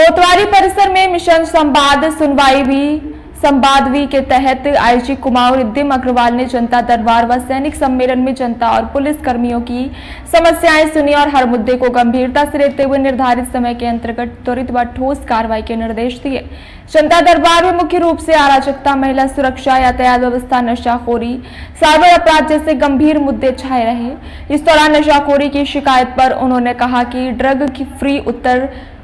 कोतवाली परिसर में मिशन संवादवी के तहत आईजी कुमाऊं रिद्धिम अग्रवाल ने जनता दरबार व सैनिक सम्मेलन में जनता और पुलिस कर्मियों की समस्याएं सुनी और हर मुद्दे को गंभीरता से लेते हुए निर्धारित समय के अंतर्गत त्वरित व ठोस कार्रवाई के निर्देश दिए। जनता दरबार में मुख्य रूप से अराजकता, महिला सुरक्षा, यातायात व्यवस्था, नशाखोरी, साइबर अपराध जैसे गंभीर मुद्दे छाए रहे। इस दौरान नशाखोरी की शिकायत पर उन्होंने कहा कि ड्रग फ्री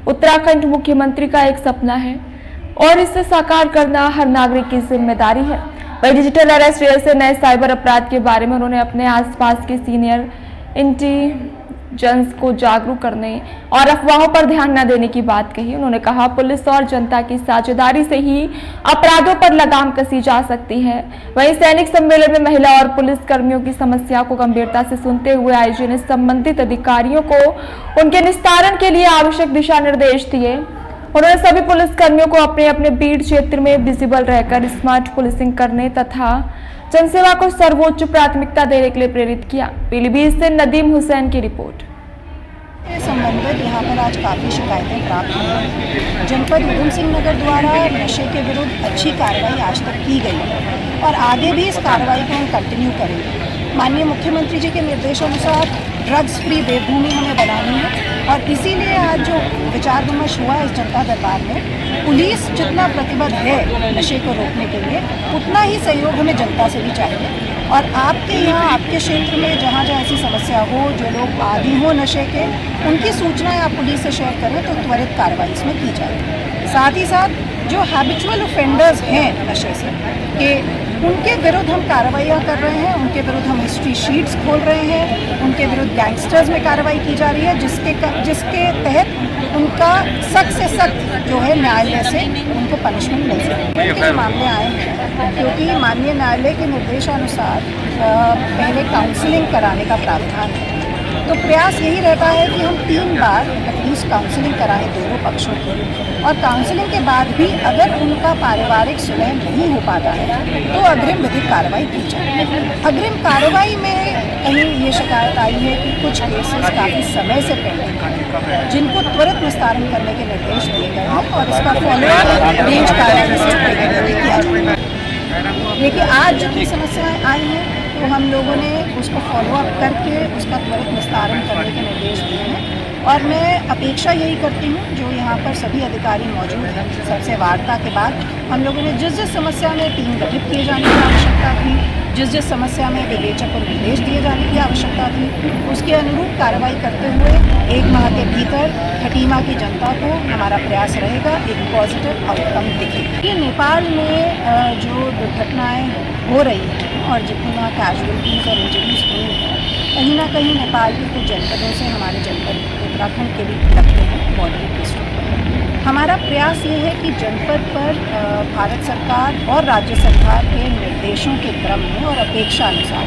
उत्तराखंड मुख्यमंत्री का एक सपना है और इसे साकार करना हर नागरिक की जिम्मेदारी है। वही डिजिटल अरेस्ट जैसे नए साइबर अपराध के बारे में उन्होंने अपने आसपास के सीनियर इंटेलिजेंस को जागरूक करने और अफवाहों पर ध्यान न देने की बात कही। उन्होंने कहा, पुलिस और जनता की साझेदारी से ही अपराधों पर लगाम कसी जा सकती है। वहीं सैनिक सम्मेलन में महिला और पुलिस कर्मियों की समस्या को गंभीरता से सुनते हुए आईजी ने संबंधित अधिकारियों को उनके निस्तारण के लिए आवश्यक दिशा निर्देश दिए। उन्होंने सभी पुलिस कर्मियों को अपने अपने बीट क्षेत्र में विजिबल रहकर स्मार्ट पुलिसिंग करने तथा जनसेवा को सर्वोच्च प्राथमिकता देने के लिए प्रेरित किया। पीलीभीत से नदीम हुसैन की रिपोर्ट। संबंधित यहाँ पर आज काफ़ी शिकायतें प्राप्त हुई। जनपद उधम सिंह नगर द्वारा नशे के विरुद्ध अच्छी कार्रवाई आज तक की गई और आगे भी इस कार्रवाई को हम कंटिन्यू करेंगे। माननीय मुख्यमंत्री जी के निर्देशानुसार ड्रग्स फ्री देवभूमि हमें बनानी है और इसीलिए आज जो विचार विमर्श हुआ इस जनता दरबार में, पुलिस जितना प्रतिबद्ध है नशे को रोकने के लिए, उतना ही सहयोग हमें जनता से भी चाहिए। और आपके यहाँ, आपके क्षेत्र में जहाँ जहाँ ऐसी समस्या हो, जो लोग आदी हो नशे के, उनकी सूचनाएं आप पुलिस से शेयर करें तो त्वरित कार्रवाई इसमें की जाए। साथ ही साथ जो हैबिचुअल ऑफेंडर्स हैं नशे से कि उनके विरुद्ध हम कार्रवाइयाँ कर रहे हैं, उनके विरुद्ध हम हिस्ट्री शीट्स खोल रहे हैं, उनके विरुद्ध गैंगस्टर्स में कार्रवाई की जा रही है, जिसके तहत उनका सख्त से सख्त जो है न्यायालय से उनको पनिशमेंट मिल सके। उनके मामले आए हैं क्योंकि माननीय न्यायालय के निर्देशानुसार पहले काउंसलिंग कराने का प्रावधान है, तो प्रयास यही रहता है कि हम 3 बार एटलीस्ट काउंसलिंग कराएं दोनों पक्षों की, और काउंसलिंग के बाद भी अगर उनका पारिवारिक सुलह नहीं हो पाता है तो अग्रिम विधिक कार्रवाई की जाए। अग्रिम कार्रवाई में कहीं ये शिकायत आई है कि कुछ केसेस काफ़ी समय से पेंडिंग हैं, जिनको त्वरित निस्तारण करने के निर्देश दिए गए हैं और इसका फॉलोअप रेंज कार्यालय से किया जाएगा। देखिए, आज जितनी समस्याएं आई हैं तो हम लोगों ने उसको फॉलोअप करके उसका त्वरित निस्तारण करने के निर्देश दिए हैं और मैं अपेक्षा यही करती हूँ, जो यहाँ पर सभी अधिकारी मौजूद हैं, सबसे वार्ता के बाद हम लोगों ने जिस समस्या में टीम गठित किए जाने की आवश्यकता थी, जिस समस्या में विवेचक को निर्देश दिए जाने की आवश्यकता थी, उसके अनुरूप कार्रवाई करते हुए 1 माह के भीतर खटीमा की जनता को हमारा प्रयास रहेगा एक पॉजिटिव आउटकम दिखे। ये नेपाल में जो दुर्घटनाएं हो रही हैं और जितना कैजुअलिटीज़ और इंजरीज हुई हैं, कहीं ना कहीं नेपाल के कुछ जनपदों से हमारे जनपद उत्तराखंड के भी लगते हैं बॉर्डर डिस्ट्रिक्ट। हमारा प्रयास ये है कि जनपद पर भारत सरकार और राज्य सरकार के निर्देशों के क्रम में और अपेक्षा अनुसार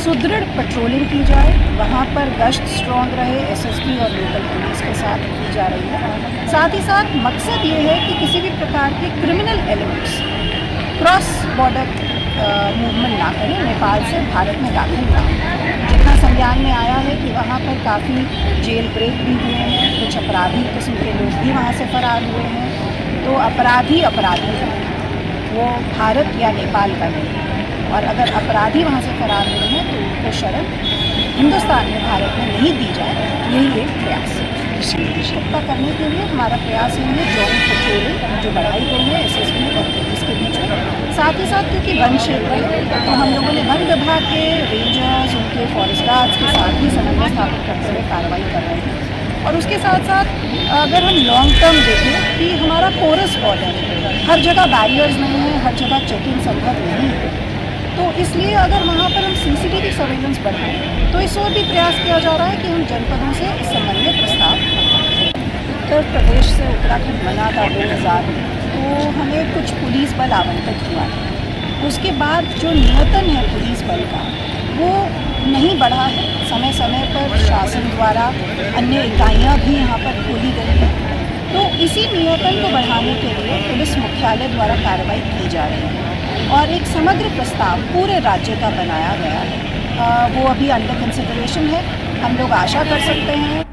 सुदृढ़ पेट्रोलिंग की जाए, वहाँ पर गश्त स्ट्रॉन्ग रहे, एसएसपी और लोकल पुलिस के साथ की जा रही है। साथ ही साथ मकसद ये है कि किसी भी प्रकार के criminal elements cross border movement ना करें, नेपाल से भारत में दाखिल ना हो। जितना संज्ञान में आया है कि वहाँ पर काफ़ी जेल ब्रेक भी हुए हैं, कुछ अपराधी किस्म के लोग भी वहाँ से फरार हुए हैं। तो अपराधी हैं, वो भारत या नेपाल का नहीं है, और अगर अपराधी वहाँ से फरार हुए हैं तो उनको शरण हिंदुस्तान में, भारत में नहीं दी जाए। यही एक प्रयास है। निष्पक्षता करने के लिए हमारा प्रयास यही है जॉइंट पेट्रोलिंग जो बढ़ाई गई है एसएसपी और पुलिस के बीच में। साथ ही साथ क्योंकि वन क्षेत्र है तो हम लोगों ने वन विभाग के रेंजर्स, उनके फॉरेस्ट गार्ड्स के साथ ही समन्वय स्थापित करते हुए कार्रवाई कर रहे हैं। और उसके साथ साथ अगर हम लॉन्ग टर्म देखें कि हमारा पोरस बॉर्डर है, हर जगह बैरियर्स नहीं है, हर जगह चेकिंग संभव नहीं है, तो इसलिए अगर वहाँ पर हम सीसीटीवी सर्वेलेंस बढ़ाएं तो इस ओर भी प्रयास किया जा रहा है कि हम जनपदों से इस संबंध में प्रस्ताव। उत्तर प्रदेश से उत्तराखंड बना था 2000 में, तो हमें कुछ पुलिस बल आवंटित हुआ है। उसके बाद जो नियतन है पुलिस बल का वो नहीं बढ़ा है। समय समय पर शासन द्वारा अन्य इकाइयाँ भी यहाँ पर खोली गई हैं, तो इसी नियतन को बढ़ाने के लिए पुलिस मुख्यालय द्वारा कार्रवाई की जा रही है और एक समग्र प्रस्ताव पूरे राज्य का बनाया गया है। वो अभी अंडर कंसिडरेशन है। हम लोग आशा कर सकते हैं